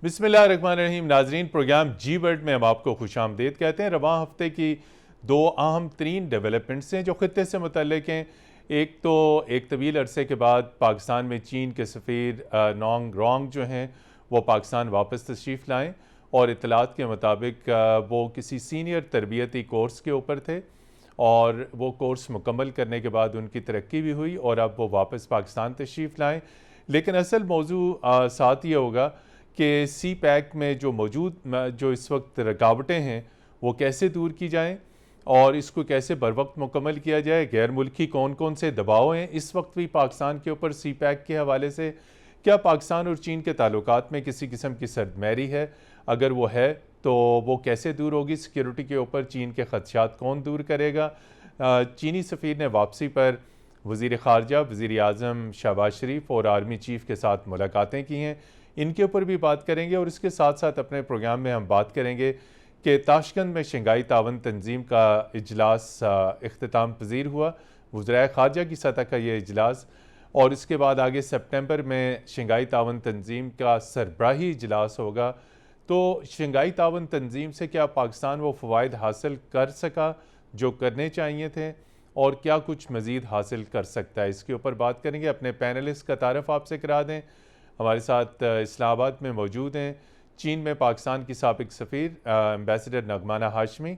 बिस्मिल्लाहिर्रहमानिर्रहीम। नाजरीन, प्रोग्राम जी वर्ल्ड में हम आपको खुशामदीद कहते हैं। रवां हफ्ते की दो अहम तरीन डेवलपमेंट्स हैं जो ख़त्े से मुतल्लिक हैं। एक तो एक तवील अरसे के बाद पाकिस्तान में चीन के सफ़ीर नोंग रोंग जो हैं वो पाकिस्तान वापस तशरीफ़ लाएँ और इत्तलात के मुताबिक वो किसी सीनियर तरबियती कोर्स के ऊपर थे और वो कोर्स मुकम्मल करने के बाद उनकी तरक्की भी हुई और अब वो वापस पाकिस्तान तशरीफ़ लाएँ। लेकिन असल मौजू साथ ये होगा कि सी पैक में जो जो इस वक्त रुकावटें हैं वो कैसे दूर की जाएं और इसको कैसे बर वक्त मुकम्मल किया जाए। गैर मुल्की कौन कौन से दबाव हैं इस वक्त भी पाकिस्तान के ऊपर सी पैक के हवाले से। क्या पाकिस्तान और चीन के ताल्लुकात में किसी किस्म की सर्दमैरी है? अगर वो है तो वो कैसे दूर होगी? सिक्योरिटी के ऊपर चीन के खदशात कौन दूर करेगा? चीनी सफ़ीर ने वापसी पर वज़ीर ख़ारजा, वज़ीर आज़म शहबाज शरीफ और आर्मी चीफ़ के साथ मुलाकातें की हैं। इनके ऊपर भी बात करेंगे और इसके साथ साथ अपने प्रोग्राम में हम बात करेंगे कि ताशकंद में शंघाई तावन तंजीम का इजलास इख्तिताम पजीर हुआ। वज़राए ख़ारजा की सतह का ये इजलास और इसके बाद आगे सितंबर में शंघाई तावन तंजीम का सरबराही इजलास होगा। तो शंघाई तावन तंजीम से क्या पाकिस्तान वो फ़वाइद हासिल कर सका जो करने चाहिए थे और क्या कुछ मज़ीद हासिल कर सकता है? इसके ऊपर बात करेंगे। अपने पैनलिस्ट का तारफ़ आपसे करा दें। हमारे साथ इस्लामाबाद में मौजूद हैं चीन में पाकिस्तान की साबिक सफ़ीर एम्बेसडर नगमाना हाशमी।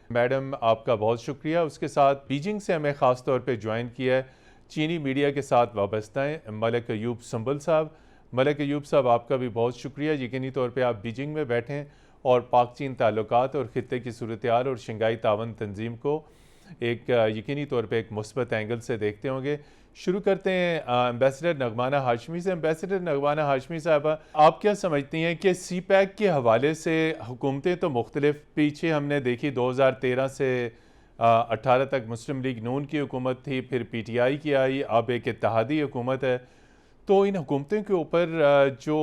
मैडम, आपका बहुत शुक्रिया। उसके साथ बीजिंग से हमें ख़ास तौर पे ज्वाइन किया है चीनी मीडिया के साथ वाबस्ता हैं मलिक अयूब संबल साहब। मलिक अयूब साहब, आपका भी बहुत शुक्रिया। यकीनी तौर पे आप बीजिंग में बैठें और पाक चीन ताल्लुकात और ख़ित्ते की सूरत हाल और शंघाई तावन तंजीम को एक यकीनी तौर पे एक मुस्बत एंगल से देखते होंगे। शुरू करते हैं एम्बेसडर नगमाना हाशमी से। एम्बेसडर नगमाना हाशमी साहबा, आप क्या समझती हैं कि सी पैक के हवाले से हुकूमतें तो मुख्तलिफ पीछे हमने देखी 2013 से 18 तक मुस्लिम लीग नून की हुकूमत थी, फिर PTI की आई, अब एक इत्तेहादी हुकूमत है। तो इन हुकूमतों के ऊपर जो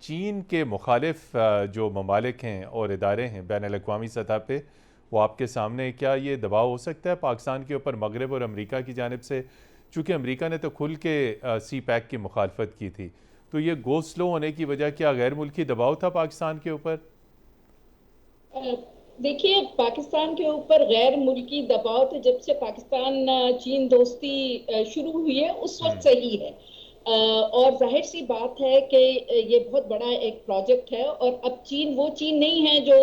चीन के मुखालिफ जो ममालिक हैं और इदारे हैं बैनुल अक़वामी सतह पे, वो आपके सामने क्या ये दबाव हो सकता है पाकिस्तान के ऊपर मगरब और अमेरिका की जानिब से? चूँकि अमेरिका ने तो खुल के सी पैक की मुखालफत की थी, तो ये गो स्लो होने की वजह क्या गैर मुल्की दबाव था पाकिस्तान के ऊपर? देखिए, पाकिस्तान के ऊपर गैर मुल्की दबाव तो जब से पाकिस्तान चीन दोस्ती शुरू हुई है उस वक्त से ही है। और जाहिर सी बात है कि ये बहुत बड़ा एक प्रोजेक्ट है और अब चीन वो चीन नहीं है जो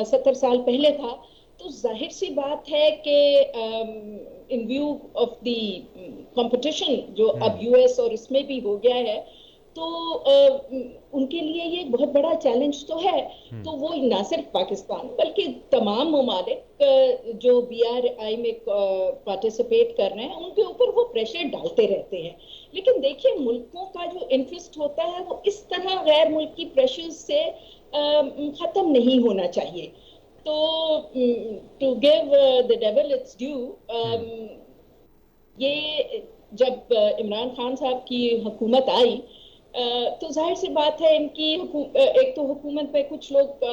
70 साल पहले था। तो जाहिर सी बात है कि इन व्यू ऑफ द कंपटीशन जो अब US और इसमें भी हो गया है, तो उनके लिए ये बहुत बड़ा चैलेंज तो है। तो वो ना सिर्फ पाकिस्तान बल्कि तमाम ममालिक जो BRI में पार्टिसिपेट कर रहे हैं उनके ऊपर वो प्रेशर डालते रहते हैं। लेकिन देखिए, मुल्कों का जो इंटरेस्ट होता है वो इस तरह गैर मुल्की प्रेशर से खत्म नहीं होना चाहिए। तो to give the devil its due, ये जब इमरान खान साहब की हुकूमत आई तो जाहिर सी बात है इनकी एक तो हुकूमत पे कुछ लोग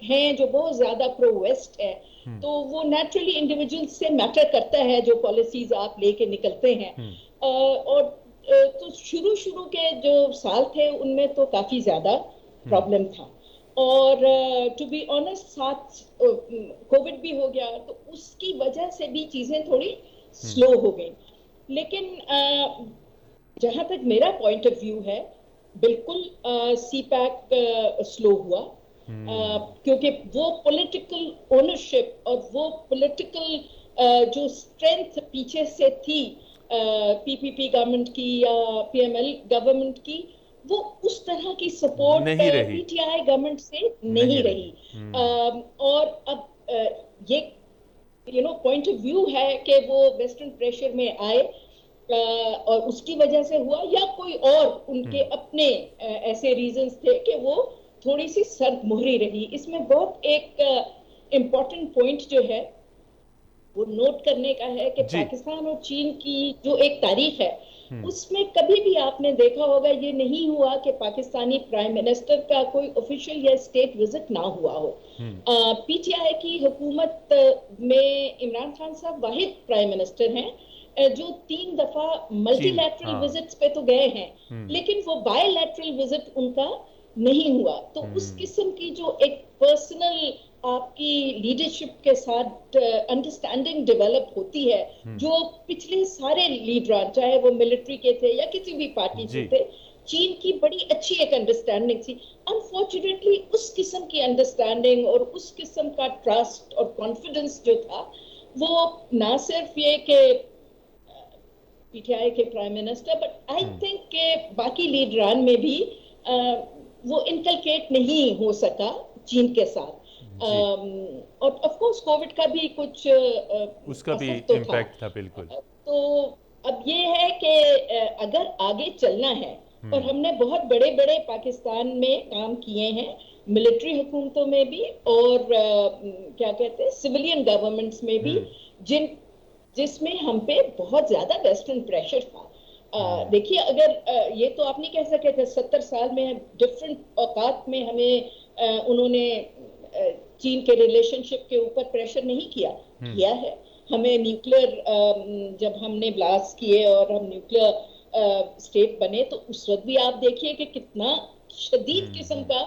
हैं जो बहुत ज्यादा प्रो वेस्ट है, तो वो नेचुरली इंडिविजुअल से मैटर करता है जो पॉलिसीज आप लेके निकलते हैं। और तो शुरू के जो साल थे उनमें तो काफी ज्यादा प्रॉब्लम था और टू बी ऑनेस्ट साथ कोविड भी हो गया तो उसकी वजह से भी चीजें थोड़ी स्लो हो गई। लेकिन जहां तक मेरा पॉइंट ऑफ व्यू है, बिल्कुल सी पैक स्लो हुआ क्योंकि वो पॉलिटिकल ओनरशिप और वो पॉलिटिकल जो स्ट्रेंथ पीछे से थी PPP गवर्नमेंट की या PML गवर्नमेंट की, वो उस तरह की सपोर्ट PTI गवर्नमेंट से नहीं रही। और अब ये पॉइंट ऑफ व्यू है कि वो वेस्टर्न प्रेशर में आए और उसकी वजह से हुआ या कोई और उनके अपने ऐसे रीजंस थे कि वो थोड़ी सी सर्द मुहरी रही। इसमें बहुत एक इम्पोर्टेंट पॉइंट जो है वो नोट करने का है कि पाकिस्तान और चीन की जो एक तारीख है उसमें कभी भी आपने देखा होगा ये नहीं हुआ कि पाकिस्तानी प्राइम मिनिस्टर का कोई ऑफिशियल या स्टेट विजिट ना हुआ हो। PTI की हुकूमत में इमरान खान साहब वाहिद प्राइम मिनिस्टर हैं जो 3 दफा मल्टीलैटरल विजिट्स पे तो गए हैं, लेकिन वो बायलैटरल विजिट उनका नहीं हुआ। तो उस किस्म की जो एक पर्सनल आपकी लीडरशिप के साथ अंडरस्टैंडिंग डेवलप होती है, जो पिछले सारे लीडर चाहे वो मिलिट्री के थे या किसी भी पार्टी से जी थे, चीन की बड़ी अच्छी एक अंडरस्टैंडिंग थी। अनफॉर्चुनेटली उस किस्म की अंडरस्टैंडिंग और उस किस्म का ट्रस्ट और कॉन्फिडेंस जो था, वो ना सिर्फ ये कि पीटीआई के prime minister, but I think के बाकी लीडरान में भी वो इनकलकेट नहीं हो सका चीन के साथ। जी और ऑफ कोर्स कोविड का भी कुछ उसका भी असर तो था। इम्पैक्ट था बिल्कुल। तो अब ये है कि अगर आगे चलना है, और हमने बहुत बड़े बड़े पाकिस्तान में काम किए हैं, मिलिट्री हुकूमतों में भी और क्या कहते हैं सिविलियन गवर्नमेंट्स में भी, जिसमें हम पे बहुत ज्यादा वेस्टर्न प्रेशर था। देखिए, अगर ये तो आप नहीं कह सकते थे 70 साल में डिफरेंट औकात में हमें उन्होंने चीन के रिलेशनशिप के ऊपर प्रेशर नहीं किया है। हमें न्यूक्लियर जब हमने ब्लास्ट किए और हम न्यूक्लियर स्टेट बने, तो उस वक्त भी आप देखिए कि कितना शदीद किस्म का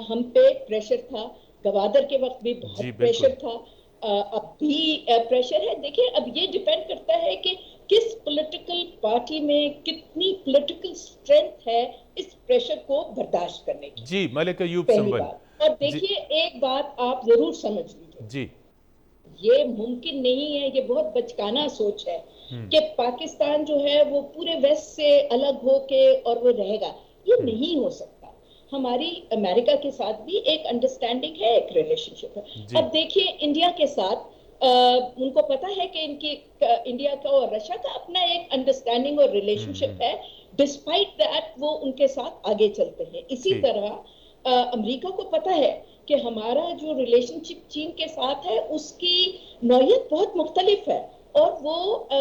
हम पे प्रेशर था। गवादर के वक्त भी बहुत प्रेशर था, अब भी प्रेशर है। देखिए, अब ये डिपेंड करता है कि किस पॉलिटिकल पार्टी में कितनी पॉलिटिकल स्ट्रेंथ है इस प्रेशर को बर्दाश्त करने की। जी मलिक अयूब पहली संबल। बात। और देखिए, एक बात आप जरूर समझ लीजिए जी ये मुमकिन नहीं है, ये बहुत बचकाना सोच है कि पाकिस्तान जो है वो पूरे वेस्ट से अलग होके और वो रहेगा। ये नहीं हो सकता। हमारी अमेरिका के साथ भी एक अंडरस्टैंडिंग है, एक रिलेशनशिप है। अब देखिए, इंडिया के साथ उनको पता है कि इनकी इंडिया का और रशिया का अपना एक अंडरस्टैंडिंग और रिलेशनशिप है। डिस्पाइट दैट वो उनके साथ आगे चलते हैं। इसी तरह अमेरिका को पता है कि हमारा जो रिलेशनशिप चीन के साथ है उसकी नौयत बहुत मुख्तलिफ है, और वो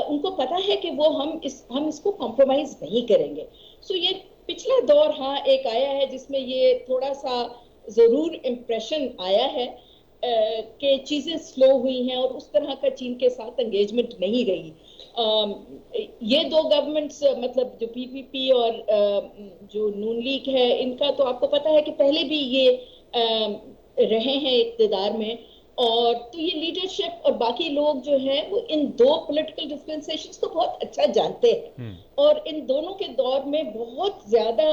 उनको पता है कि वो हम इसको कॉम्प्रोमाइज नहीं करेंगे। सो ये पिछला दौर हाँ एक आया है जिसमें ये थोड़ा सा जरूर इम्प्रेशन आया है कि चीजें स्लो हुई हैं और उस तरह का चीन के साथ एंगेजमेंट नहीं रही। ये दो गवर्नमेंट्स, मतलब जो पीपीपी और जो नून लीग है, इनका तो आपको पता है कि पहले भी ये रहे हैं इक़्तिदार में, और तो ये लीडरशिप और बाकी लोग जो हैं वो इन दो पॉलिटिकल डिस्पेंसेशंस को बहुत अच्छा जानते हैं, और इन दोनों के दौर में बहुत ज्यादा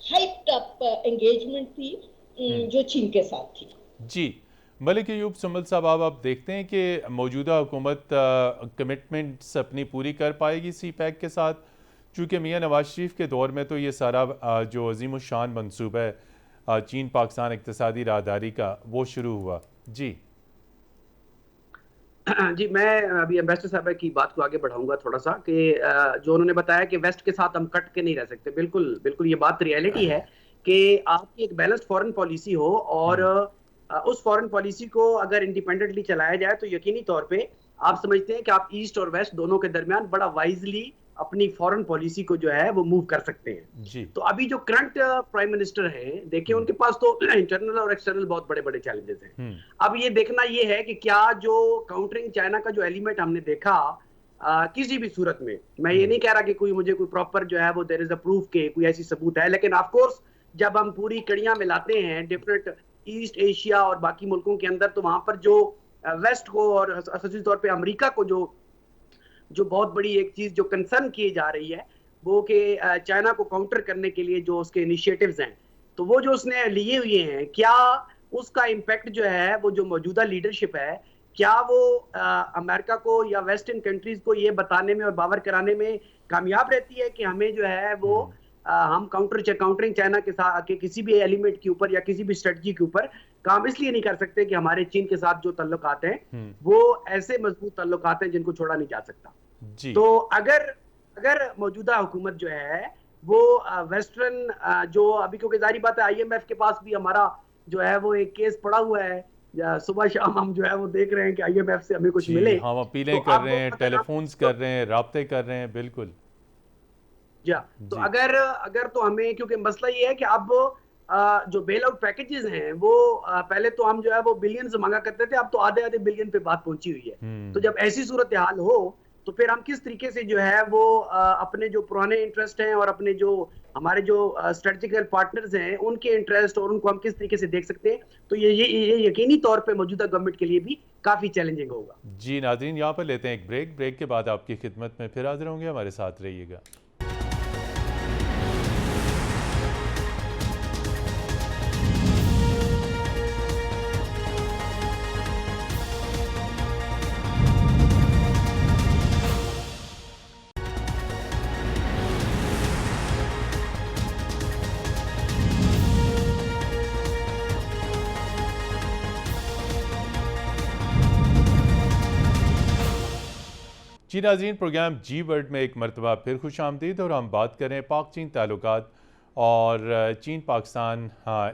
हाइप्ड अप एंगेजमेंट थी जो चीन के साथ थी। जी मलिक अयूब संबल साहब, आप देखते हैं कि मौजूदा हुकूमत कमिटमेंट्स अपनी पूरी कर पाएगी सी पैक के साथ, चूँकि मियाँ नवाज शरीफ के दौर में तो ये सारा जो अजीम शान मंसूबा है चीन पाकिस्तान इक़्तिसादी राहदारी का वो शुरू हुआ। जी जी, मैं अभी एम्बेसडर साहब की बात को आगे बढ़ाऊंगा थोड़ा सा कि जो उन्होंने बताया कि वेस्ट के साथ हम कट के नहीं रह सकते। बिल्कुल बिल्कुल ये बात रियलिटी है कि आपकी एक बैलेंस्ड फॉरेन पॉलिसी हो और उस फॉरेन पॉलिसी को अगर इंडिपेंडेंटली चलाया जाए तो यकीनी तौर पे आप समझते हैं कि आप ईस्ट और वेस्ट दोनों के दरमियान बड़ा वाइजली अपनी फॉरेन पॉलिसी को जो है वो मूव कर सकते हैं। जी तो अभी जो करंट प्राइम मिनिस्टर हैं, देखिए उनके पास तो इंटरनल और एक्सटर्नल बहुत बड़े बड़े चैलेंजेस हैं। अब ये देखना ये है कि क्या जो काउंटरिंग चाइना का जो एलिमेंट हमने देखा किसी भी सूरत में, मैं ये नहीं कह रहा कि कोई मुझे कोई प्रॉपर जो है वो देयर इज अ प्रूफ के कोई ऐसी सबूत है, लेकिन ऑफ कोर्स जब हम पूरी कड़ियां मिलाते हैं डिफरेंट ईस्ट एशिया और बाकी मुल्कों के अंदर, तो वहां पर जो वेस्ट को और खास तौर पे अमेरिका को जो बहुत बड़ी एक चीज जो कंसर्न की जा रही है वो कि चाइना को काउंटर करने के लिए जो उसके इनिशिएटिव्स हैं, तो वो जो उसने लिए हुए हैं, क्या उसका इम्पैक्ट जो है वो जो मौजूदा लीडरशिप है, क्या वो अमेरिका को या वेस्टर्न कंट्रीज को ये बताने में और बावर कराने में कामयाब रहती है कि हमें जो है वो हम काउंटरिंग चाइना के साथ के किसी भी एलिमेंट के ऊपर या किसी भी स्ट्रेटजी के ऊपर काम इसलिए नहीं कर सकते कि हमारे चीन के साथ जो ताल्लुकात हैं वो ऐसे मजबूत ताल्लुकात हैं जिनको छोड़ा नहीं जा सकता। जी तो अगर मौजूदा हुकूमत जो है वो वेस्टर्न जो अभी, क्योंकि जारी बात है आईएमएफ के पास भी हमारा जो है वो एक केस पड़ा हुआ है, सुबह शाम हम जो है वो देख रहे हैं कि आईएमएफ से हमें कुछ मिले, हम अपीलें कर रहे हैं, टेलीफोन्स कर रहे हैं, राब्ते कर रहे हैं। बिल्कुल तो अगर तो हमें, क्योंकि मसला ये है कि अब जो बेल आउट पैकेजेस हैं वो पहले तो हम जो है वो बिलियंस मांगा करते थे, अब तो आधे बिलियन पे बात पहुंची हुई है। तो जब ऐसी सूरत हाल हो तो फिर हम किस तरीके से जो है वो अपने जो पुराने इंटरेस्ट हैं और अपने जो हमारे जो स्ट्रेटेजिकल पार्टनर्स हैं उनके इंटरेस्ट और उनको हम किस तरीके से देख सकते हैं, तो ये यकीनी तौर पे मौजूदा गवर्नमेंट के लिए भी काफ़ी चैलेंजिंग होगा। जी नाज़रीन, यहाँ पर लेते हैं एक ब्रेक के बाद आपकी खिदमत में फिर हाजिर होंगे, हमारे साथ रहिएगा। जी नाज़रीन, प्रोग्राम जी वर्ल्ड में एक मरतबा फिर खुश आमदीद, और हम बात करें पाक चीन ताल्लुकात और चीन पाकिस्तान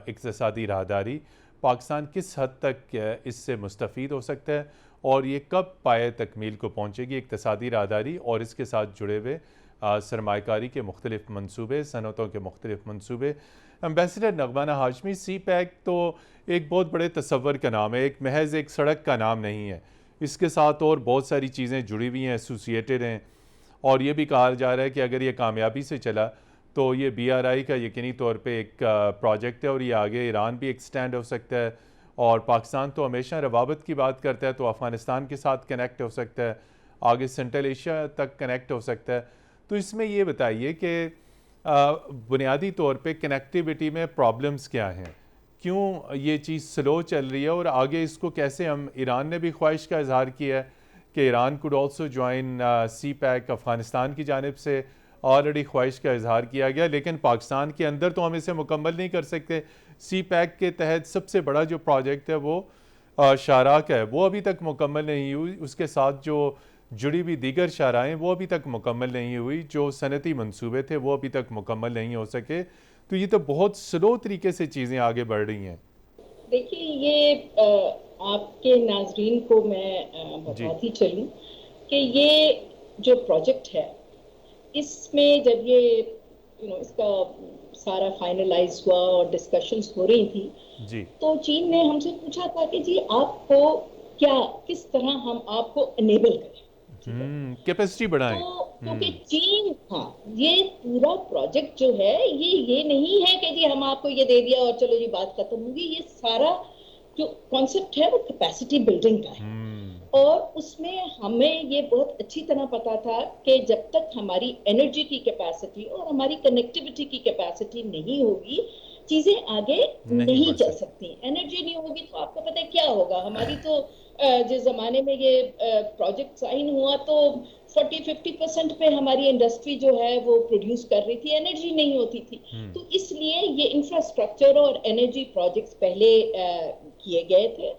इक़्तिसादी राहदारी। पाकिस्तान किस हद तक इससे मुस्तफ़ीद हो सकता है और ये कब पाए तकमील को पहुँचेगी इक़्तिसादी राहदारी और इसके साथ जुड़े हुए सरमायाकारी के मुख्तलिफ मनसूबे, सनतों के मुख्तलिफ मनसूबे। एम्बेसडर नगमाना हाशमी, सी पैक तो एक बहुत बड़े तसव्वुर का नाम है, एक महज एक सड़क का नाम नहीं है। इसके साथ और बहुत सारी चीज़ें जुड़ी हुई हैं, एसोसिएटेड हैं, और ये भी कहा जा रहा है कि अगर ये कामयाबी से चला तो ये BRI का यकीनी तौर पे एक प्रोजेक्ट है और ये आगे ईरान भी एक्सटेंड हो सकता है। और पाकिस्तान तो हमेशा रवाबत की बात करता है, तो अफ़गानिस्तान के साथ कनेक्ट हो सकता है, आगे सेंट्रल एशिया तक कनेक्ट हो सकता है। तो इसमें ये बताइए कि बुनियादी तौर पे कनेक्टिविटी में प्रॉब्लम्स क्या हैं, क्यों ये चीज़ स्लो चल रही है, और आगे इसको कैसे हम, ईरान ने भी ख्वाहिश का इजहार किया है कि Iran could also join CPEC, Afghanistan की जानिब से ऑलरेडी ख्वाहिश का इजहार किया गया, लेकिन पाकिस्तान के अंदर तो हम इसे मुकम्मल नहीं कर सकते। सी पैक के तहत सबसे बड़ा जो प्रोजेक्ट है वो शाराक है, वो अभी तक मुकम्मल नहीं हुई, उसके साथ जो जुड़ी हुई दीगर शाराएँ वो अभी तक मुकम्मल नहीं हुई, जो सनती मंसूबे थे वो अभी तक मुकम्मल नहीं हो सके। तो ये तो बहुत स्लो तरीके से चीज़ें आगे बढ़ रही हैं। देखिए, ये आपके नाजरीन को मैं बताती चलूँ कि ये जो प्रोजेक्ट है, इसमें जब ये इसका सारा फाइनलाइज हुआ और डिस्कशंस हो रही थी जी, तो चीन ने हमसे पूछा था कि जी आपको किस तरह हम आपको इनेबल करें, कैपेसिटी बढ़ाएं। तो क्योंकि चीन, हाँ, ये पूरा प्रोजेक्ट जो है ये नहीं है कि जी हम आपको ये दे दिया और चलो जी बात खत्म होगी। ये सारा जो कॉन्सेप्ट है वो कैपेसिटी बिल्डिंग का है, और उसमें हमें ये बहुत अच्छी तरह पता था कि जब तक हमारी एनर्जी की कैपेसिटी और हमारी कनेक्टिविटी की कैपेसिटी नहीं होगी, चीजें आगे नहीं चल सकती। एनर्जी नहीं होगी तो आपको पता है क्या होगा। हमारी तो जिस जमाने में ये प्रोजेक्ट साइन हुआ तो 40-50% पे हमारी इंडस्ट्री जो है वो प्रोड्यूस कर रही थी, एनर्जी नहीं होती थी। तो इसलिए ये इंफ्रास्ट्रक्चर और एनर्जी प्रोजेक्ट्स पहले किए गए थे,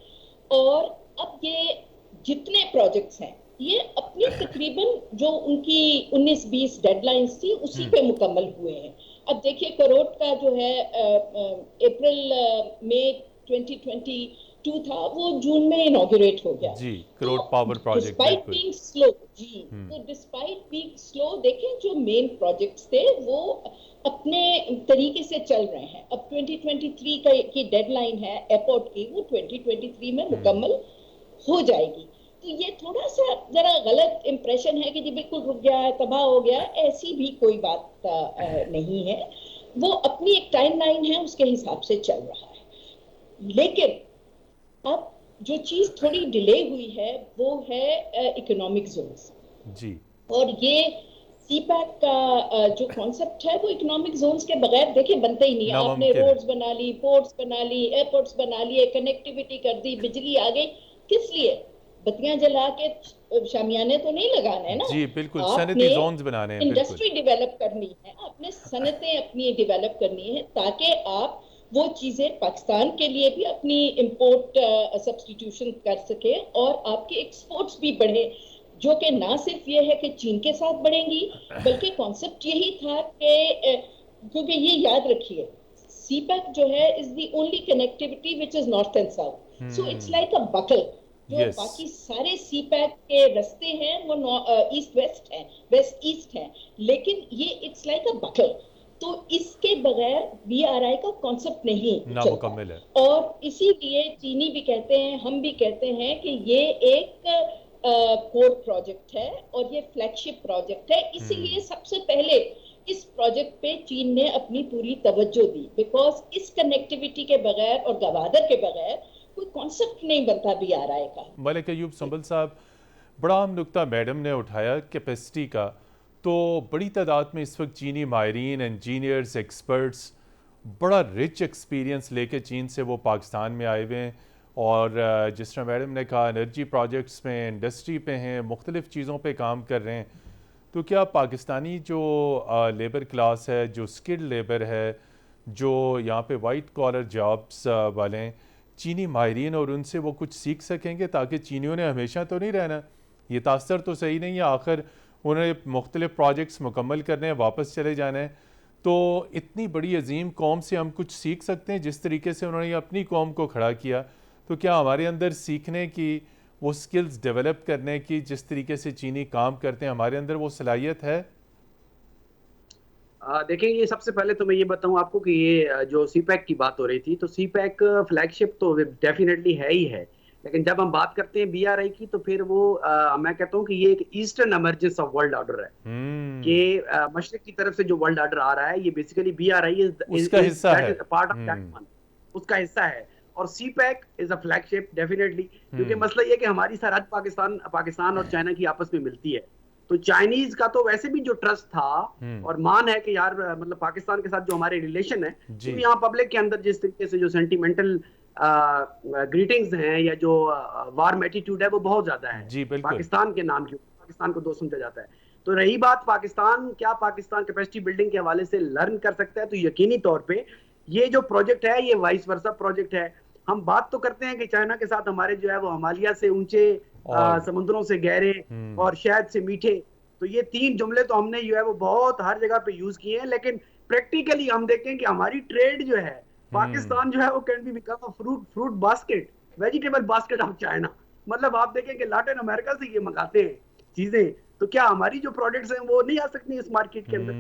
और अब ये जितने प्रोजेक्ट्स हैं ये अपनी तकरीबन जो उनकी 19-20 डेडलाइंस थी उसी पे मुकम्मल हुए हैं। अब देखिए, करोड़ का जो है अप्रैल मई 2022 था, वो जून में इनॉग्रेट हो गया जी, crore power project. Despite being slow, जी, तो डिस्पाइट बीइंग स्लो, देखें जो मेन प्रोजेक्ट्स थे वो अपने तरीके से चल रहे हैं। अब 2023 की डेडलाइन है एयरपोर्ट की, वो 2023 में मुकम्मल हो जाएगी। तो ये थोड़ा सा जरा गलत इंप्रेशन है कि जी बिल्कुल रुक गया है, तबाह हो गया है, ऐसी भी कोई बात नहीं है। वो अपनी एक टाइमलाइन है, उसके हिसाब से चल रहा है। लेकिन अब जो चीज थोड़ी डिले हुई है वो है इकोनॉमिक जोन्स जी, और ये सीपैक का जो कॉन्सेप्ट है वो इकोनॉमिक जोन्स के बगैर देखिए बनता ही नहीं। आपने रोड्स बना ली, पोर्ट्स बना ली, एयरपोर्ट्स बना लिए, कनेक्टिविटी कर दी, बिजली आ गई, किस लिए? बत्तियां जला के शामियाने तो नहीं लगाने हैं ना। जी बिल्कुल, सनती जोन्स बनाने हैं, इंडस्ट्री डेवलप करनी है, आपने सनतें अपनी डेवलप करनी है ताकि आप वो चीजें पाकिस्तान के लिए भी अपनी इंपोर्ट सब्स्टिट्यूशन कर सके और आपके एक्सपोर्ट्स भी बढ़े, जो कि ना सिर्फ ये है कि चीन के साथ बढ़ेंगी, बल्कि कॉन्सेप्ट यही था कि क्योंकि ये याद रखिए, सीपैक जो है is the only connectivity which is north and south, so it's like a buckle. जो बाकी सारे सीपैक के रास्ते हैं वो ईस्ट वेस्ट हैं, वेस्ट ईस्ट हैं, लेकिन ये इट्स लाइक अ बकल। तो इसके बगैर BRI का कॉन्सेप्ट नहीं चलता है। और इसीलिए चीनी भी कहते हैं, हम भी कहते हैं कि ये एक कोर प्रोजेक्ट है और ये फ्लैगशिप प्रोजेक्ट है, इसीलिए सबसे पहले इस प्रोजेक्ट पे चीन ने अपनी पूरी तवज्जो दी, बिकॉज इस कनेक्टिविटी के बगैर और गवादर के बगैर कोई कॉन्सेप्ट नहीं बनता BRI का। मलिक अयूब संभल साहब, बड़ा अहम नुक्ता मैडम ने उठाया कैपेसिटी का। तो बड़ी तादाद में इस वक्त चीनी माहिरीन, इंजीनियर्स, एक्सपर्ट्स बड़ा रिच एक्सपीरियंस लेके चीन से वो पाकिस्तान में आए हुए हैं, और जिस तरह मैडम ने कहा एनर्जी प्रोजेक्ट्स में, इंडस्ट्री पे हैं, मुख्तलिफ़ चीज़ों पे काम कर रहे हैं। तो क्या पाकिस्तानी जो लेबर क्लास है, जो स्किल्ड लेबर है, जो यहाँ पे वाइट कॉलर जॉब्स वाले हैं, चीनी माहिरीन और उनसे वो कुछ सीख सकेंगे? ताकि चीनियों ने हमेशा तो नहीं रहना, ये तासर तो सही नहीं है, आखिर उन्हें मुख्तलिफ प्रोजेक्ट्स मुकम्मल करने हैं, वापस चले जाना है। तो इतनी बड़ी अजीम कौम से हम कुछ सीख सकते हैं जिस तरीके से उन्होंने अपनी कौम को खड़ा किया। तो क्या हमारे अंदर सीखने की, वो स्किल्स डेवलप करने की, जिस तरीके से चीनी काम करते हैं, हमारे अंदर वो सलाहियत है? देखिए, ये सबसे पहले तो मैं ये बताऊं आपको कि ये जो CPEC की बात हो रही थी, तो CPEC फ्लैगशिप तो डेफिनेटली है ही है, लेकिन जब हम बात करते हैं BRI की तो फिर वो मैं कहता हूं कि ये एक eastern emergence of world order है कि मशरिक की तरफ से जो वर्ल्ड ऑर्डर आ रहा है, ये बेसिकली BRI उसका हिस्सा है, पार्ट ऑफ दैट वन, उसका हिस्सा है। और CPEC is a flagship definitely, क्योंकि मसला ये कि हमारी सरहद पाकिस्तान और चाइना की आपस में मिलती है। तो चाइनीज का तो वैसे भी जो ट्रस्ट था और मान है कि यार मतलब पाकिस्तान के साथ जो हमारे रिलेशन है, तो यहाँ पब्लिक के अंदर जिस तरीके से जो सेंटिमेंटल ग्रीटिंग्स हैं या जो वार्म एटीट्यूड है वो बहुत ज्यादा है जी, पाकिस्तान के नाम की, पाकिस्तान को दोस्त समझा जाता है। तो रही बात पाकिस्तान कैपेसिटी बिल्डिंग के हवाले से लर्न कर सकता है, तो यकीनी तौर पे ये जो प्रोजेक्ट है ये वाइस वर्सा प्रोजेक्ट है। हम बात तो करते हैं कि चाइना के साथ हमारे जो है वो हिमालय से ऊंचे, समुद्रों से गहरे और शहद से मीठे, तो ये तीन जुमले तो हमने जो है वो बहुत हर जगह पे यूज किए हैं, लेकिन प्रैक्टिकली हम देखें कि हमारी ट्रेड जो है, पाकिस्तान जो है वो can be become a fruit basket, vegetable basket of China. मतलब आप देखें कि लैटिन अमेरिका से ये मंगाते हैं चीजें, तो क्या हमारी जो प्रोडक्ट्स हैं वो नहीं आ सकती इस मार्केट के अंदर?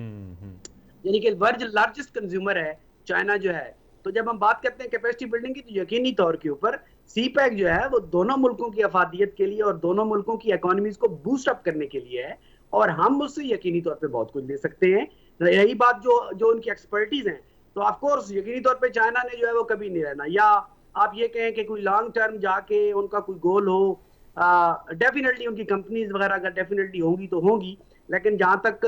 यानी कि वर्ल्ड लार्जेस्ट कंज्यूमर है चाइना जो है। तो जब हम बात करते हैं कैपेसिटी बिल्डिंग की, तो यकीनी तौर के ऊपर CPEC जो है वो दोनों मुल्कों की अफादियत के लिए और दोनों मुल्कों की इकोनॉमीज को बूस्ट अप करने के लिए है, और हम उससे यकीनी तौर पे बहुत कुछ ले सकते हैं। यही बात जो उनकी एक्सपर्टीज हैं, तो ऑफ कोर्स यकीनी तौर पे चाइना ने जो है वो कभी नहीं रहना, या आप ये कहें कि कोई लॉन्ग टर्म जाके उनका कोई गोल हो, डेफिनेटली उनकी कंपनीज वगैरह अगर डेफिनेटली होंगी तो होंगी, लेकिन जहां तक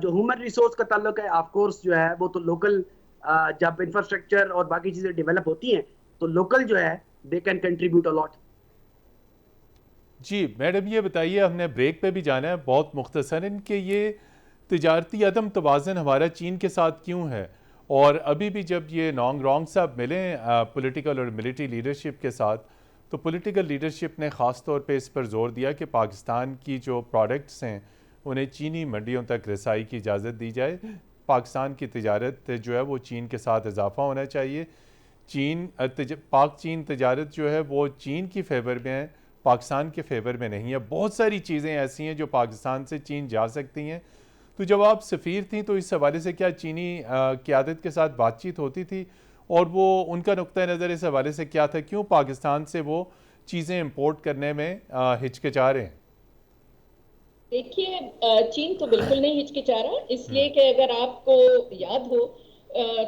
जो ह्यूमन रिसोर्स का ताल्लुक है, ऑफ कोर्स जो है वो तो लोकल, जब इंफ्रास्ट्रक्चर और बाकी चीजें डेवलप होती हैं तो लोकल जो है they can contribute a lot. जी मैडम, ये बताइए, हमने ब्रेक पे भी जाना है, बहुत मुख्तसरन कि ये तिजारती अदम तवाज़न हमारा चीन के साथ क्यों है, और अभी भी जब ये नोंग साहब मिले पॉलिटिकल और मिलिट्री लीडरशिप के साथ, तो पॉलिटिकल लीडरशिप ने ख़ास तौर पे इस पर जोर दिया कि पाकिस्तान की जो प्रोडक्ट्स हैं उन्हें चीनी मंडियों तक रसाई की इजाज़त दी जाए, पाकिस्तान की तिजारत जो है वो चीन के साथ इजाफा होना चाहिए। पाक चीन तिजारत जो है वो चीन की फेवर में है, पाकिस्तान के फेवर में नहीं है। बहुत सारी चीज़ें ऐसी हैं जो पाकिस्तान से चीन जा सकती हैं। तो जब आप सफ़ीर थी तो इस हवाले से क्या चीनी क़यादत के साथ बातचीत होती थी, और वो उनका नुक्ता नज़र इस हवाले से क्या था, क्यों पाकिस्तान से वो चीज़ें इम्पोर्ट करने में हिचकिचा रहे हैं? देखिए, चीन तो बिल्कुल नहीं हिचकिचा रहा, इसलिए कि अगर आपको याद हो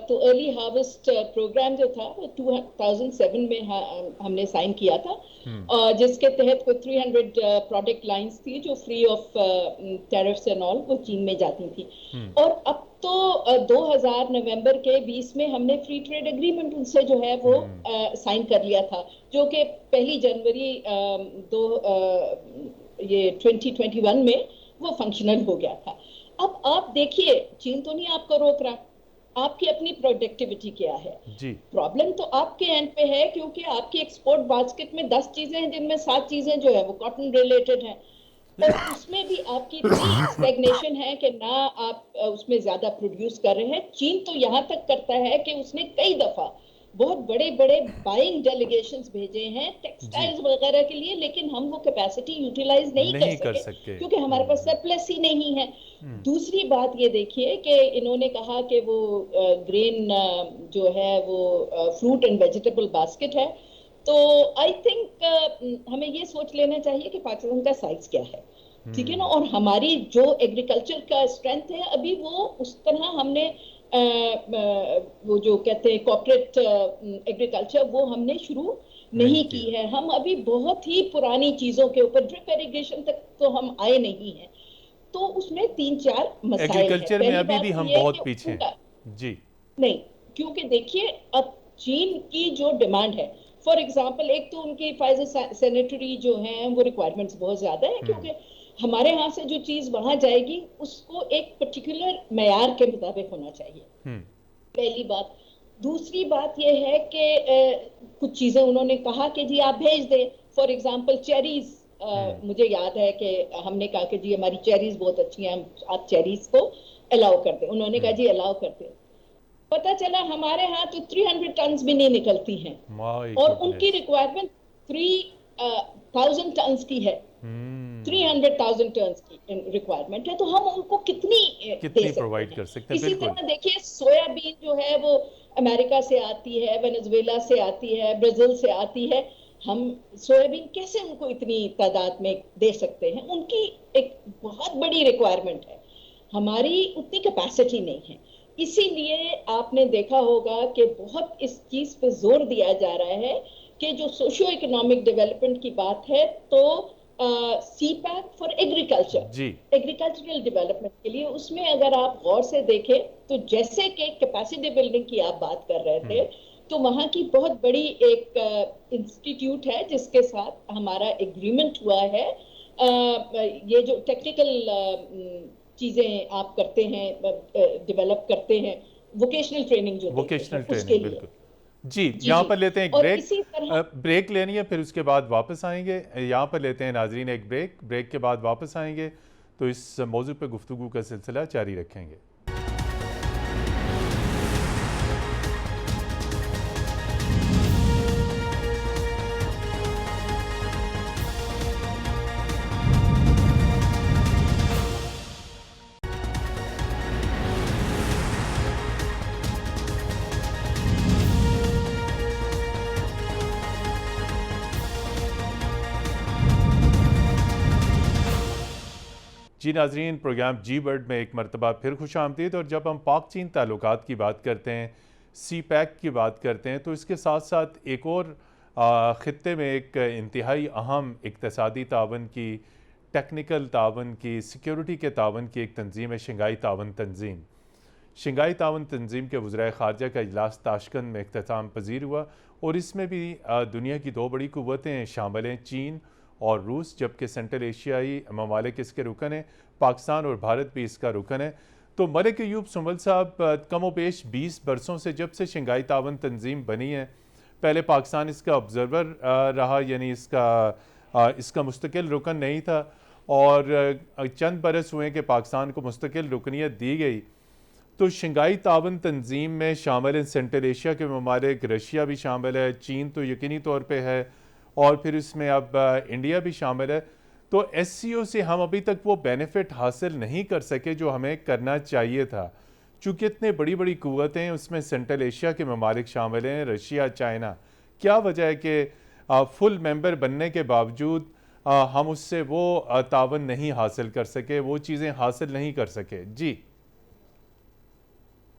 तो अर्ली हार्वेस्ट प्रोग्राम जो था वो 2007 में हमने साइन किया था, जिसके तहत कोई 300 प्रोडक्ट लाइंस थी जो free of tariffs and all वो चीन में जाती थी। और अब तो 2000 नवंबर के 20 में हमने फ्री ट्रेड एग्रीमेंट उनसे जो है वो साइन कर लिया था, जो कि 1 जनवरी 2021 में वो फंक्शनल हो गया था। अब आप देखिए, चीन तो नहीं आपको रोक रहा, आपकी अपनी प्रोडक्टिविटी क्या है जी। प्रॉब्लम तो आपके एंड पे है, क्योंकि आपकी एक्सपोर्ट बास्केट में 10 चीजें हैं जिनमें 7 चीजें जो है वो कॉटन रिलेटेड हैं, और उसमें भी आपकी स्टैग्नेशन है कि ना आप उसमें ज्यादा प्रोड्यूस कर रहे हैं। चीन तो यहाँ तक करता है कि उसने कई दफा बहुत बड़े बड़े बाइंग डेलीगेशंस भेजे हैं टेक्सटाइल्स वगैरह के लिए, लेकिन हम वो कैपेसिटी यूटिलाइज नहीं कर सके क्योंकि हमारे पास सरप्लस ही नहीं है। दूसरी बात ये देखिए कि इन्होंने कहा कि वो ग्रेन जो है वो फ्रूट एंड वेजिटेबल बास्केट है, तो आई थिंक हमें ये सोच लेना चाहिए कि पाकिस्तान का साइज क्या है, ठीक है ना, और हमारी जो एग्रीकल्चर का स्ट्रेंथ है अभी वो उस तरह हमने वो जो कहते हैं कॉर्पोरेट एग्रीकल्चर वो हमने शुरू नहीं की है। हम अभी बहुत ही पुरानी चीजों के ऊपर, ड्रिप इरिगेशन तक तो हम आए नहीं हैं, तो उसमें 3-4 मसाइल एग्रीकल्चर में अभी भी हम बहुत पीछे हैं जी। नहीं, क्योंकि देखिए अब चीन की जो डिमांड है, फॉर एग्जांपल, एक तो उनकी फाइजर सैनिटरी जो है वो रिक्वायरमेंट्स बहुत ज्यादा है, क्योंकि हमारे यहाँ से जो चीज वहां जाएगी उसको एक पर्टिकुलर मयार के मुताबिक होना चाहिए, पहली बात। दूसरी बात यह है कि कुछ चीजें उन्होंने कहा कि जी आप भेज दें, फॉर एग्जांपल चेरीज, मुझे याद है कि हमने कहा कि जी हमारी चेरीज बहुत अच्छी हैं, आप चेरीज को अलाउ कर दें, उन्होंने कहा जी अलाउ कर दें। पता चला हमारे यहाँ तो 300 टन भी नहीं निकलती हैं, और उनकी रिक्वायरमेंट 3000 टन की है, 300,000 टन की रिक्वायरमेंट है, तो हम उनको कितनी प्रोवाइड कर सकते हैं। इसी तरह देखिए सोयाबीन जो है वो अमेरिका से आती है, वेनेजुएला से आती है, ब्राजील से आती है, हम सोयाबीन कैसे उनको इतनी तादाद में दे सकते हैं? उनकी एक बहुत बड़ी रिक्वायरमेंट है, हमारी उतनी कैपेसिटी नहीं है। इसीलिए आपने देखा होगा कि बहुत इस चीज पे जोर दिया जा रहा है कि जो सोशियो इकोनॉमिक डेवलपमेंट की बात है तो CPEC for agriculture, agricultural development के लिए, उसमें अगर आप गौर से देखें तो जैसे कि कैपेसिटी बिल्डिंग की आप बात कर रहे थे, तो वहाँ की बहुत बड़ी एक इंस्टीट्यूट है जिसके साथ हमारा एग्रीमेंट हुआ है। ये जो टेक्निकल चीजें आप करते हैं, डेवलप करते हैं, वोकेशनल ट्रेनिंग जो वोकेशनल ट्रेनिंग, बिल्कुल जी। यहाँ पर लेते हैं एक ब्रेक लेनी है, फिर उसके बाद वापस आएंगे। यहाँ पर लेते हैं नाजरीन एक ब्रेक के बाद वापस आएंगे तो इस मौजू पे गुफ्तगू का सिलसिला जारी रखेंगे। जी नाजरीन, प्रोग्राम जी वर्ल्ड में एक मरतबा फिर खुश आमदीद। और जब हम पाक चीन ताल्लुकात की बात करते हैं, सी पैक की बात करते हैं, तो इसके साथ साथ एक और ख़ित्ते में एक इंतहाई अहम इक़्तिसादी तावन की, टेक्निकल तावन की, सिक्योरिटी के तावन की एक तंजीम है शंघाई तावन तंजीम। शंघाई तावन तंजीम के वज़राए ख़ारजा का इजलास ताशकंद में इख्तिताम पजीर हुआ और इसमें भी दुनिया की दो बड़ी क़ुव्वतें शामिल हैं, चीन और रूस, जबकि सेंट्रल एशियाई ममालिक इसके रुकन है, पाकिस्तान और भारत भी इसका रुकन है। तो मलिक अयूब सुमल साहब, कमो पेश 20 बरसों से जब से शंघाई तावन तंजीम बनी है, पहले पाकिस्तान इसका ऑब्ज़र्वर रहा, यानी इसका मुस्तकिल रुकन नहीं था, और चंद बरस हुए कि पाकिस्तान को मुस्तकिल रुकनीत दी गई। तो शंघाई तावन तंजीम में शामिल हैं सेंट्रल एशिया के ममालिक, रशिया भी शामिल है, चीन तो यकीनी तौर पर है, और फिर इसमें अब इंडिया भी शामिल है। तो SCO से हम अभी तक वो बेनिफिट हासिल नहीं कर सके जो हमें करना चाहिए था, चूँकि इतने बड़ी बड़ी क़ुव्वतें उसमें सेंट्रल एशिया के ममालिक शामिल हैं, रशिया, चाइना। क्या वजह है कि फुल मेंबर बनने के बावजूद हम उससे वो तावन नहीं हासिल कर सके, वो चीज़ें हासिल नहीं कर सके? जी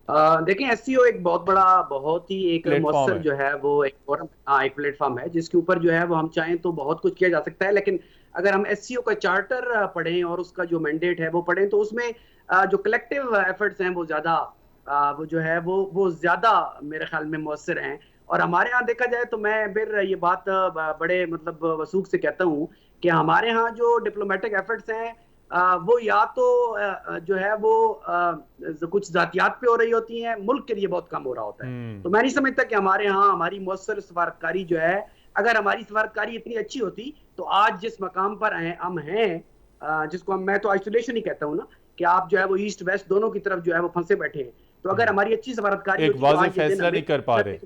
देखें, SCO एक बहुत बड़ा, बहुत ही एक मौसर जो है वो एक प्लेटफॉर्म है जिसके ऊपर जो है वो हम चाहें तो बहुत कुछ किया जा सकता है। लेकिन अगर हम SCO का चार्टर पढ़ें और उसका जो मैंडेट है वो पढ़ें तो उसमें जो कलेक्टिव एफर्ट्स हैं वो ज़्यादा वो जो है वो ज़्यादा मेरे ख्याल में मौसर हैं। और हमारे यहाँ देखा जाए तो मैं फिर ये बात बड़े मतलब वसूख से कहता हूँ कि हमारे यहाँ जो डिप्लोमेटिक एफर्ट्स हैं वो या तो जो है वो कुछ जातियात पे हो रही होती हैं, मुल्क के लिए बहुत कम हो रहा होता है। तो मैं नहीं समझता कि हमारे यहाँ हमारी मौसर सफारतकारी जो है, अगर हमारी सफारतकारी इतनी अच्छी होती तो आज जिस मकाम पर हम हैं, जिसको मैं तो आइसोलेशन ही कहता हूँ ना, कि आप जो है वो ईस्ट वेस्ट दोनों की तरफ जो है वो फंसे बैठे हैं। तो अगर हमारी अच्छी सफारतकारी फैसला नहीं कर पा रहे,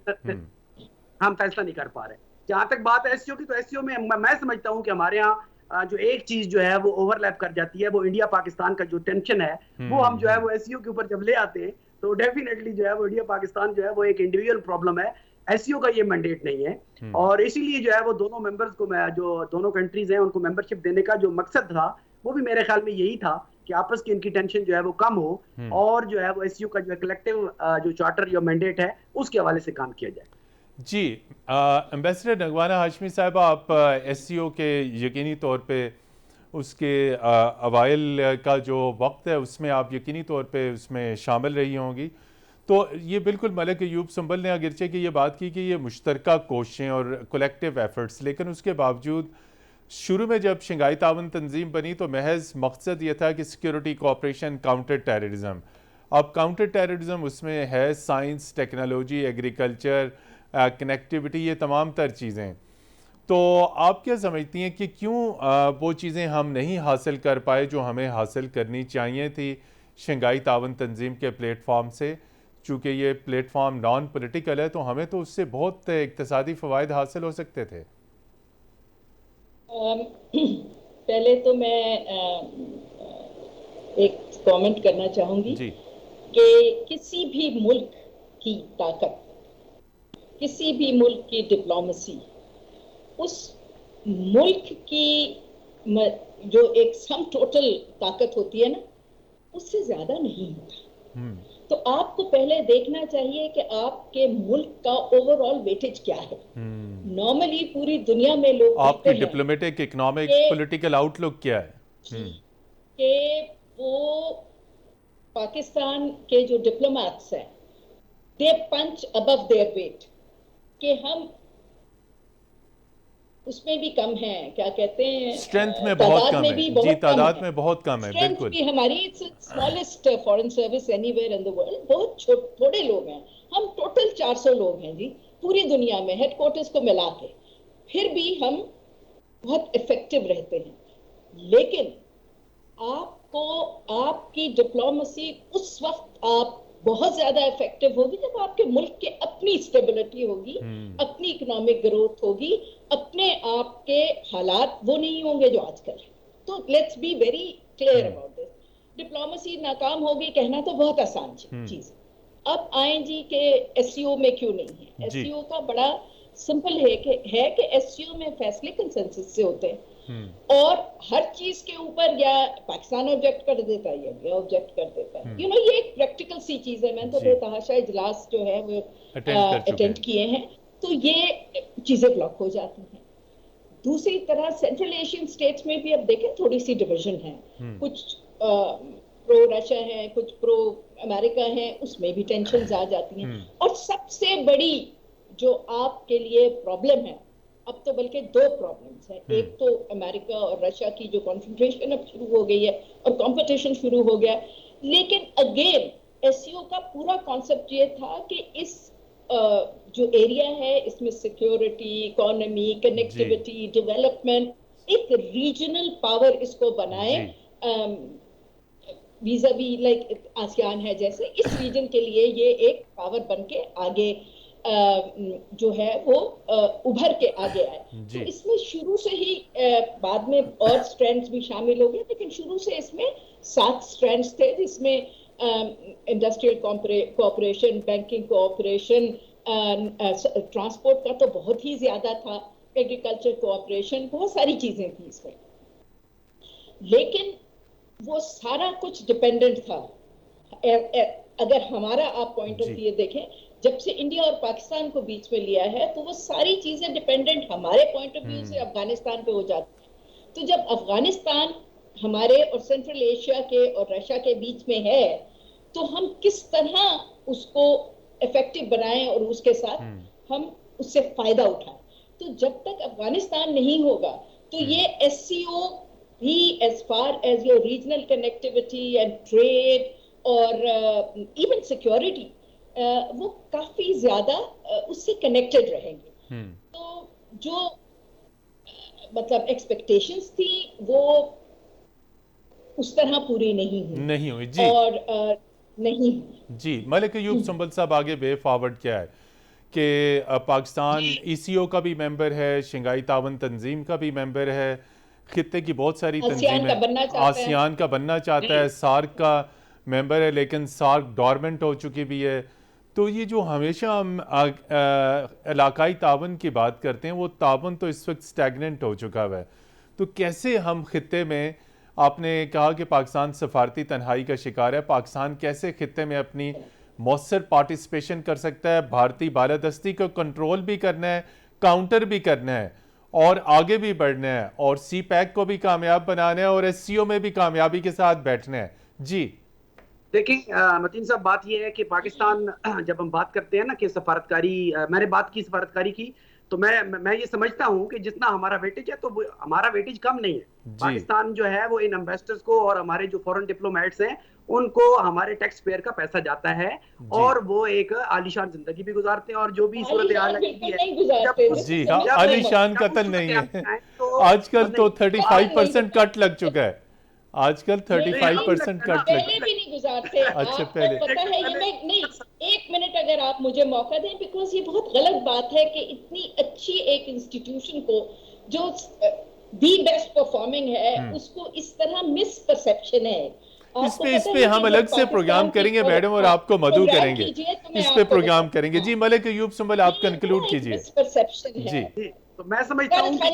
हम फैसला नहीं कर पा रहे। जहां तक बात है SCO की, तो SCO में मैं समझता हूँ कि हमारे यहाँ जो एक चीज जो है वो ओवरलैप कर जाती है, वो इंडिया पाकिस्तान का जो टेंशन है वो हम जो है वो SCO के ऊपर जब ले आते हैं तो डेफिनेटली जो है वो इंडिया पाकिस्तान जो है वो एक इंडिविजुअल प्रॉब्लम है। एससीओ का ये मैंडेट नहीं है। और इसीलिए जो है वो दोनों मेंबर्स को, जो दोनों कंट्रीज हैं उनको मेंबरशिप देने का जो मकसद था वो भी मेरे ख्याल में यही था कि आपस की इनकी टेंशन जो है वो कम हो और जो है वो एससीओ का जो कलेक्टिव जो चार्टर जो मैंडेट है उसके हवाले से काम किया जाए। जी, एम्बेसडर नगवाना हाशमी साहब, आप एससीओ के यकीनी तौर पे उसके अवाइल का जो वक्त है उसमें आप यकीनी तौर पे उसमें शामिल रही होंगी। तो ये बिल्कुल मलिक अयूब संभल ने अगरचे कि ये बात की कि ये मुश्तरका कोशिशें और कलेक्टिव एफर्ट्स, लेकिन उसके बावजूद शुरू में जब शंघाई ताउन तंजीम बनी तो महज मकसद ये था कि सिक्योरिटी कोऑपरेशन, काउंटर टेररिज्म। अब काउंटर टेररिज्म उसमें है साइंस, टेक्नोलॉजी, एग्रीकल्चर, कनेक्टिविटी, ये तमाम तर चीज़ें। तो आप क्या समझती हैं कि क्यों वो चीज़ें हम नहीं हासिल कर पाए जो हमें हासिल करनी चाहिए थी शंघाई ताउन तंजीम के प्लेटफॉर्म से? चूँकि ये प्लेटफॉर्म नॉन पॉलिटिकल है तो हमें तो उससे बहुत इक्तसादी फ़वाइद हासिल हो सकते थे। पहले तो मैं एक कमेंट करना चाहूँगी कि किसी भी मुल्क की ताकत, किसी भी मुल्क की डिप्लोमेसी उस मुल्क की जो एक सम टोटल ताकत होती है ना, उससे ज्यादा नहीं होता। तो आपको पहले देखना चाहिए कि आपके मुल्क का ओवरऑल वेटेज क्या है। नॉर्मली पूरी दुनिया में लोग आपकी डिप्लोमेटिक, इकोनॉमिक, पॉलिटिकल आउटलुक क्या है कि वो पाकिस्तान के जो डिप्लोमेट्स हैं दे पंच अबव देयर वेट, कि हम उसमें भी कम है, क्या कहते हैं, स्ट्रेंथ में बहुत कम है जी, तादाद में बहुत कम है। बिल्कुल भी हमारी smallest foreign service anywhere in the world, बहुत थोड़े लोग हैं। हम टोटल 400 लोग हैं जी पूरी दुनिया में हेडक्वार्टर्स को मिला के, फिर भी हम बहुत इफेक्टिव रहते हैं। लेकिन आपको आपकी डिप्लोमेसी उस वक्त आप बहुत ज्यादा इफेक्टिव होगी जब आपके मुल्क के अपनी स्टेबिलिटी होगी, अपनी इकोनॉमिक ग्रोथ होगी, अपने आप के हालात वो नहीं होंगे जो आजकल है। तो let's be very clear about this. Diplomacy नाकाम होगी कहना तो बहुत आसान चीज। अब आए जी के एससीओ में क्यों नहीं है? एससीओ का बड़ा सिंपल है कि एससीओ में फैसले कंसेंसस से होते हैं और हर चीज के ऊपर या पाकिस्तान ऑब्जेक्ट कर देता है या इंडिया ऑब्जेक्ट कर देता है। यू नो, ये एक प्रैक्टिकल सी चीज है। मैंने तो बेतहाशा इजलास जो है वो अटेंड किए हैं, तो ये चीजें ब्लॉक हो जाती हैं। दूसरी तरह सेंट्रल एशियन स्टेट्स में भी अब देखें थोड़ी सी डिवीजन है, कुछ प्रो रशिया है, कुछ प्रो अमेरिका है, उसमें भी टेंशन आ जाती हैं। और सबसे बड़ी जो आपके लिए प्रॉब्लम है, अब तो बल्कि दो प्रॉब्लम्स हैं। एक तो अमेरिका और रशिया की जो कॉन्फ्रंटेशन अब शुरू हो गई है और कंपटीशन शुरू हो गया। लेकिन अगेन एससीओ का पूरा कॉन्सेप्ट ये था कि इस जो एरिया है इसमें सिक्योरिटी, इकोनॉमी, कनेक्टिविटी, डेवलपमेंट, एक रीजनल पावर इसको बनाए, वीज़ा-वी लाइक आसियान है जैसे, इस रीजन के लिए ये एक पावर बन के आगे जो है वो उभर के आगे आए। तो इसमें शुरू से ही बाद में और स्ट्रैंड्स भी शामिल हो गए, लेकिन शुरू से इसमें 7 स्ट्रैंड्स थे जिसमें industrial cooperation, banking cooperation, transport का तो बहुत ही ज्यादा था, एग्रीकल्चर कोऑपरेशन, बहुत सारी चीजें थी इसमें। लेकिन वो सारा कुछ डिपेंडेंट था। अगर हमारा आप पॉइंट ऑफ व्यू देखें, जब से इंडिया और पाकिस्तान को बीच में लिया है तो वो सारी चीजें डिपेंडेंट हमारे पॉइंट ऑफ व्यू से अफगानिस्तान पे हो जाती है। तो जब अफगानिस्तान हमारे और सेंट्रल एशिया के और रशिया के बीच में है तो हम किस तरह उसको इफेक्टिव बनाएं और उसके साथ हम उससे फायदा उठाएं। तो जब तक अफगानिस्तान नहीं होगा तो ये एससीओ भी, as far as your regional connectivity and trade और इवन सिक्योरिटी, वो काफी ज्यादा उससे कनेक्टेड रहेंगे। तो जो मतलब एक्सपेक्टेशंस थी वो उस तरह पूरी नहीं हुई जी। और नहीं जी। मलिक अयूब संभल साहब, आगे वे फॉरवर्ड क्या है कि पाकिस्तान ईसीओ का भी मेंबर है, शंघाई ताउन तंजीम का भी मेंबर है, खित्ते की बहुत सारी तंजीमें, आसियान का बनना चाहता है, सार्क का मेंबर है, लेकिन सार्क डोरमेंट हो चुकी भी है। तो ये जो हमेशा हम इलाकाई तावन की बात करते हैं, वो तावन तो इस वक्त स्टैगनेंट हो चुका हुआ है। तो कैसे हम खित्ते में, आपने कहा कि पाकिस्तान सफारती तन्हाई का शिकार है, पाकिस्तान कैसे खित्ते में अपनी मौसर पार्टिसिपेशन कर सकता है, भारतीय बालादस्ती को कंट्रोल भी करना है, काउंटर भी करना है और आगे भी बढ़ना है और सी पैक को भी कामयाब बनाना है और SCO में भी कामयाबी के साथ बैठना है। जी देखिए मतीन साहब, बात यह है कि पाकिस्तान जब हम बात करते हैं ना कि सफारतकारी, मैंने बात की सफारतकारी की, तो मैं ये समझता हूं कि जितना हमारा वेटेज है तो हमारा वेटेज कम नहीं है। पाकिस्तान जो है वो इन एम्बेसडर्स को और हमारे जो फॉरेन डिप्लोमेट्स हैं उनको हमारे टैक्स पेयर का पैसा जाता है और वो एक आलीशान जिंदगी भी गुजारते हैं और जो भी सूरत हाल है जी हाँ, आलीशान कत्ल नहीं है। आजकल तो 35% कट लग चुका है, आजकल 35% कट पहले भी नहीं गुजारते। अच्छा पहले पता है ये मैं नहीं, एक मिनट अगर आप मुझे मौका दें, बिकॉज ये बहुत गलत बात है कि इतनी अच्छी एक इंस्टीट्यूशन को जो दी बेस्ट परफॉर्मिंग है उसको इस तरह मिस परसेप्शन है। इस पे हम अलग से प्रोग्राम करेंगे मैडम और आपको मदऊ करेंगे, इस पे प्रोग्राम करेंगे। जी मलिक अयूब सुंबल, आप कंक्लूड कीजिए। जी तो मैं समझता हूँ कि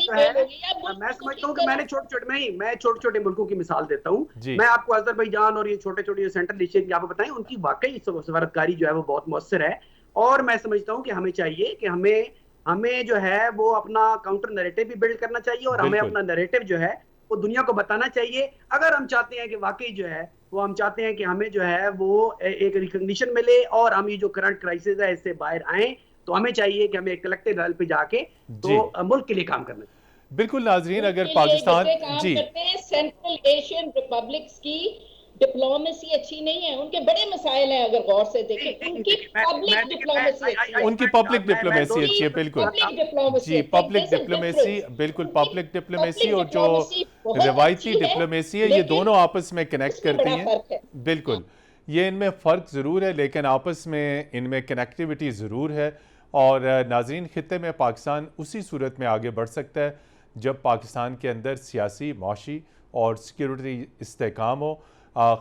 मैं छोटे छोटे मुल्कों की मिसाल देता हूँ। मैं आपको अजरबैजान और ये छोटे छोटे सेंट्रल एशिया की आपको बताएं, उनकी वाकई सफारतकारी जो है वो बहुत मौसर है। और मैं समझता हूँ कि हमें चाहिए कि हमें जो है वो अपना काउंटर नैरेटिव भी बिल्ड करना चाहिए और हमें अपना नैरेटिव जो है वो दुनिया को बताना चाहिए। अगर हम चाहते हैं कि वाकई जो है वो हम चाहते हैं कि हमें जो है वो एक रिकॉग्निशन मिले और हम ये जो करंट क्राइसिस है इससे बाहर आए, तो हमें चाहिए कि हमें एक कलेक्टिव लेवल पे जाके तो मुल्क के लिए काम करना चाहिए। बिल्कुल नाजरीन, अगर पाकिस्तान जी सेंट्रल एशियन रिपब्लिक्स की डिप्लोमेसी अच्छी नहीं है, उनके बड़े मसाइल हैं। अगर गौर से देखें उनकी पब्लिक डिप्लोमेसी अच्छी है, बिल्कुल जी पब्लिक डिप्लोमेसी, बिल्कुल पब्लिक डिप्लोमेसी और जो रवायती डिप्लोमेसी है, ये दोनों आपस में कनेक्ट करती हैं। बिल्कुल ये इनमें फ़र्क ज़रूर है लेकिन आपस में इनमें कनेक्टिविटी ज़रूर है। और नाजरीन, खित्ते में पाकिस्तान उसी सूरत में आगे बढ़ सकता है जब पाकिस्तान के अंदर सियासी, माशी और सिक्योरिटी इस्तेहकाम हो।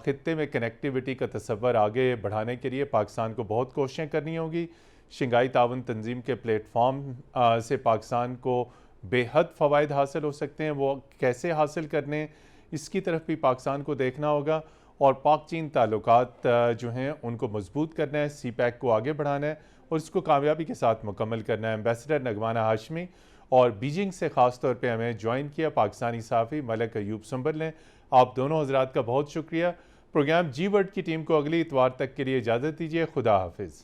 खित्ते में कनेक्टिविटी का तस्वर आगे बढ़ाने के लिए पाकिस्तान को बहुत कोशिशें करनी होगी। शंघाई ताउन तंजीम के प्लेटफॉर्म से पाकिस्तान को बेहद फ़वाइद हासिल हो सकते हैं, वो कैसे हासिल करने इसकी तरफ भी पाकिस्तान को देखना होगा। और पाक चीन ताल्लुकात जो हैं उनको मजबूत करना है, सी पैक को आगे बढ़ाना है और इसको कामयाबी के साथ मुकम्मल करना है। एम्बेसडर नगमाना हाशमी और बीजिंग से ख़ास तौर पे हमें ज्वाइन किया पाकिस्तानी सहाफ़ी मलिक अयूब सुंबल ने। आप दोनों हजरात का बहुत शुक्रिया। प्रोग्राम जी वर्ल्ड की टीम को अगली इतवार तक के लिए इजाज़त दीजिए। खुदा हाफिज़।